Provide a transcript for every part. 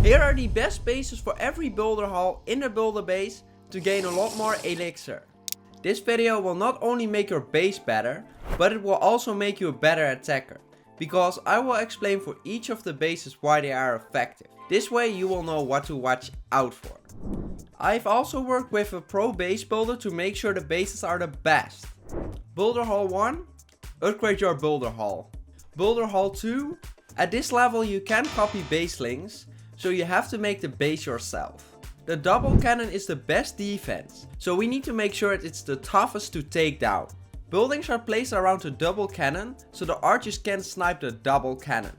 Here are the best bases for every builder hall in the builder base to gain a lot more elixir. This video will not only make your base better, but it will also make you a better attacker. Because I will explain for each of the bases why they are effective. This way you will know what to watch out for. I've also worked with a pro base builder to make sure the bases are the best. Builder Hall 1, upgrade your Builder Hall. Builder Hall 2, at this level you can copy base links, so you have to make the base yourself. The double cannon is the best defense, so we need to make sure it's the toughest to take down. Buildings are placed around the double cannon, so the archers can snipe the double cannon.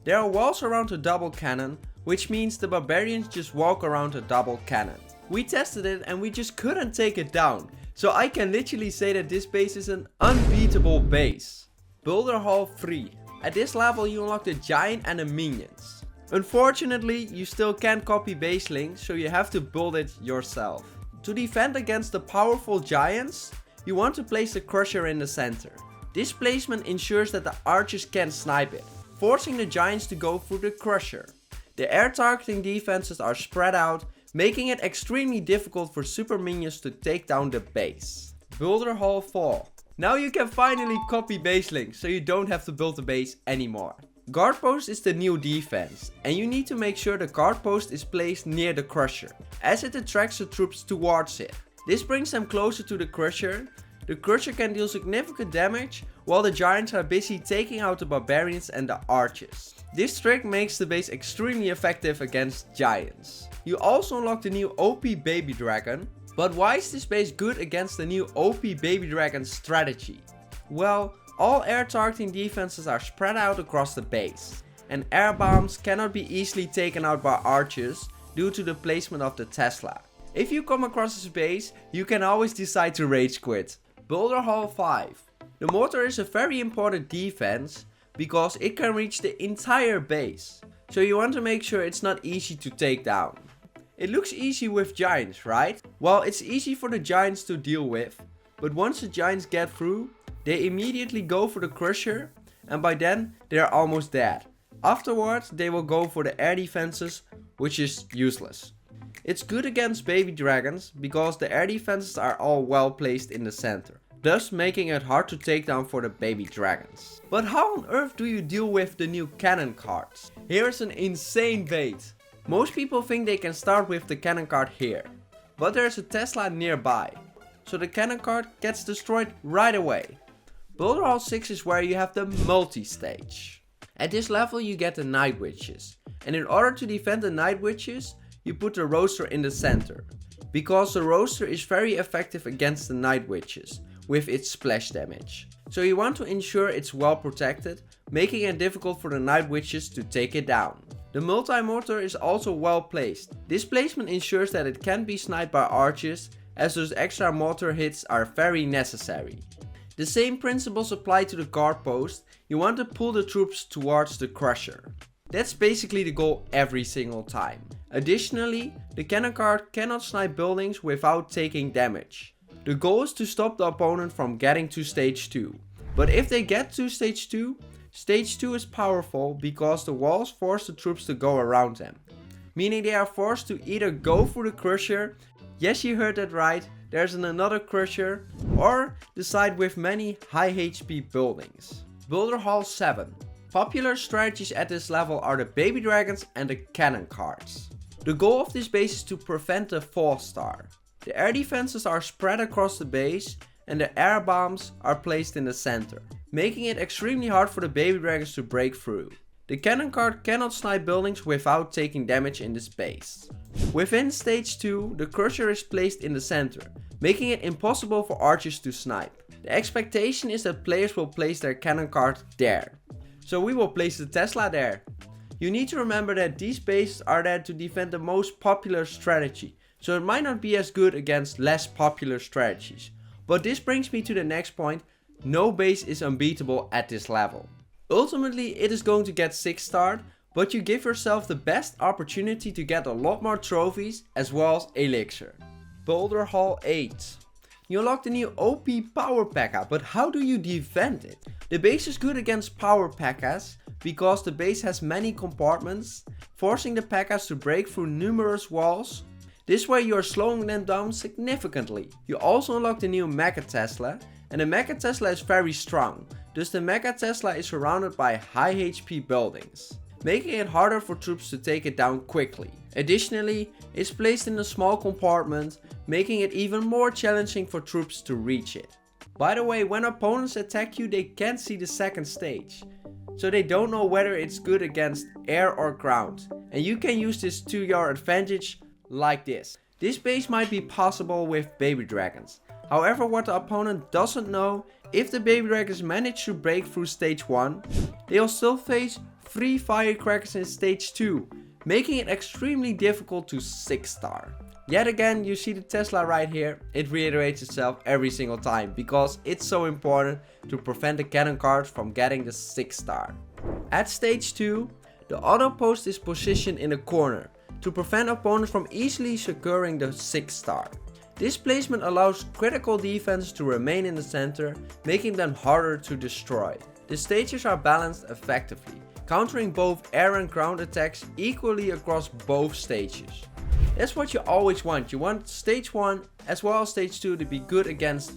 There are walls around the double cannon, which means the barbarians just walk around the double cannon. We tested it and we just couldn't take it down, so I can literally say that this base is an unbeatable base. Builder Hall 3. At this level you unlock the giant and the minions. Unfortunately, you still can't copy base links, so you have to build it yourself. To defend against the powerful giants, you want to place the crusher in the center. This placement ensures that the archers can snipe it, forcing the giants to go through the crusher. The air targeting defenses are spread out, making it extremely difficult for super minions to take down the base. Builder Hall 4. Now you can finally copy base links, so you don't have to build the base anymore. Guard post is the new defense, and you need to make sure the guard post is placed near the crusher, as it attracts the troops towards it. This brings them closer to the crusher. The crusher can deal significant damage, while the giants are busy taking out the barbarians and the archers. This trick makes the base extremely effective against giants. You also unlock the new OP baby dragon, but why is this base good against the new OP baby dragon strategy? Well, all air targeting defenses are spread out across the base, and air bombs cannot be easily taken out by archers due to the placement of the Tesla. If you come across this base, you can always decide to rage quit. Builder Hall 5. The mortar is a very important defense because it can reach the entire base, so you want to make sure it's not easy to take down. It looks easy with giants, right? Well, it's easy for the giants to deal with, but once the giants get through, they immediately go for the crusher, and by then they are almost dead. Afterwards they will go for the air defenses, which is useless. It's good against baby dragons because the air defenses are all well placed in the center, thus making it hard to take down for the baby dragons. But how on earth do you deal with the new cannon cards? Here's an insane bait. Most people think they can start with the cannon card here, but there's a Tesla nearby, so the cannon card gets destroyed right away. Builder Hall 6 is where you have the multi-stage. At this level you get the Night Witches, and in order to defend the Night Witches, you put the roaster in the center. Because the roaster is very effective against the Night Witches, with its splash damage. So you want to ensure it's well protected, making it difficult for the Night Witches to take it down. The multi-mortar is also well placed. This placement ensures that it can be sniped by archers, as those extra mortar hits are very necessary. The same principles apply to the guard post. You want to pull the troops towards the crusher. That's basically the goal every single time. Additionally, the cannon card cannot snipe buildings without taking damage. The goal is to stop the opponent from getting to stage 2. But if they get to stage 2 is powerful because the walls force the troops to go around them. Meaning they are forced to either go for the crusher, yes you heard that right, there's another crusher, or the side with many high HP buildings. Builder Hall 7. Popular strategies at this level are the baby dragons and the cannon cards. The goal of this base is to prevent the fall star. The air defenses are spread across the base and the air bombs are placed in the center, making it extremely hard for the baby dragons to break through. The cannon card cannot snipe buildings without taking damage in this base. Within stage 2, the crusher is placed in the center, making it impossible for archers to snipe. The expectation is that players will place their cannon card there. So we will place the Tesla there. You need to remember that these bases are there to defend the most popular strategy, so it might not be as good against less popular strategies. But this brings me to the next point, no base is unbeatable at this level. Ultimately it is going to get 6 star, but you give yourself the best opportunity to get a lot more trophies as well as elixir. Builder Hall 8. You unlock the new OP Power P.E.K.K.A, but how do you defend it? The base is good against Power P.E.K.K.As, because the base has many compartments, forcing the P.E.K.K.A.s to break through numerous walls. This way you are slowing them down significantly. You also unlock the new Mecha Tesla, and the Mecha Tesla is very strong, thus the Mecha Tesla is surrounded by high HP buildings, making it harder for troops to take it down quickly. Additionally, it's placed in a small compartment, making it even more challenging for troops to reach it. By the way, when opponents attack you, they can't see the second stage, so they don't know whether it's good against air or ground, and you can use this to your advantage like this. This base might be possible with baby dragons. However, what the opponent doesn't know, if the baby dragons manage to break through stage 1, they'll still face 3 firecrackers in stage 2, making it extremely difficult to 6-star. Yet again, you see the Tesla right here. It reiterates itself every single time because it's so important to prevent the cannon cards from getting the 6-star. At stage 2, the auto post is positioned in a corner to prevent opponents from easily securing the 6-star. This placement allows critical defense to remain in the center, making them harder to destroy. The stages are balanced effectively, countering both air and ground attacks equally across both stages. That's what you always want. You want stage 1 as well as stage 2 to be good against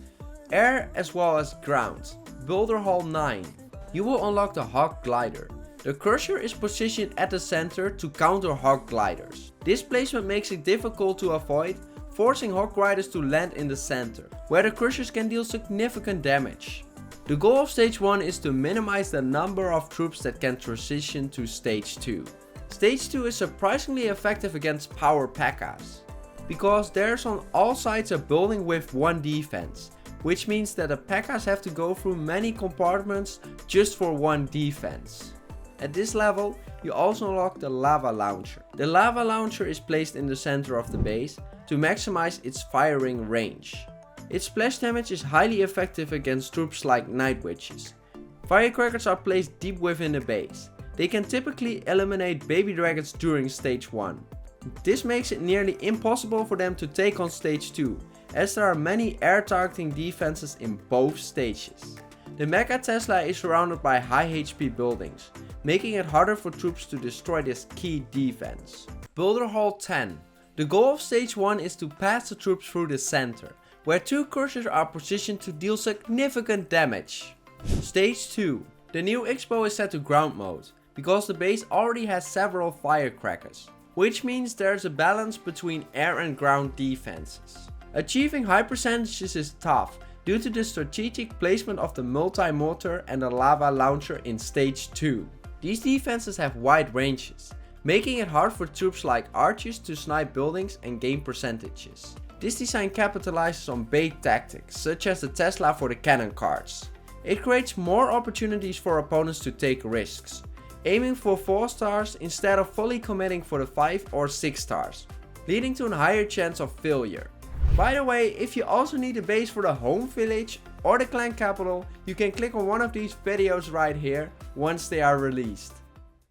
air as well as ground. Boulder Hall 9. You will unlock the Hawk Glider. The cursor is positioned at the center to counter Hawk Gliders. This placement makes it difficult to avoid, forcing Hawk Riders to land in the center, where the cursors can deal significant damage. The goal of stage 1 is to minimize the number of troops that can transition to stage 2. Stage 2 is surprisingly effective against power P.E.K.K.A.s, because there's on all sides a building with 1 defense, which means that the P.E.K.K.A.s have to go through many compartments just for 1 defense. At this level, you also unlock the Lava Launcher. The Lava Launcher is placed in the center of the base to maximize its firing range. Its splash damage is highly effective against troops like Night Witches. Firecrackers are placed deep within the base. They can typically eliminate baby dragons during stage 1. This makes it nearly impossible for them to take on stage 2, as there are many air targeting defenses in both stages. The Mecha Tesla is surrounded by high HP buildings, making it harder for troops to destroy this key defense. Boulder Hall 10. The goal of stage 1 is to pass the troops through the center, where 2 cursors are positioned to deal significant damage. Stage 2. The new Expo is set to ground mode, because the base already has several firecrackers, which means there's a balance between air and ground defenses. Achieving high percentages is tough due to the strategic placement of the multi-mortar and the lava launcher in stage 2. These defenses have wide ranges, making it hard for troops like archers to snipe buildings and gain percentages. This design capitalizes on bait tactics, such as the Tesla for the cannon cards. It creates more opportunities for opponents to take risks, aiming for 4 stars instead of fully committing for the 5 or 6 stars, leading to a higher chance of failure. By the way, if you also need a base for the home village or the clan capital, you can click on one of these videos right here once they are released.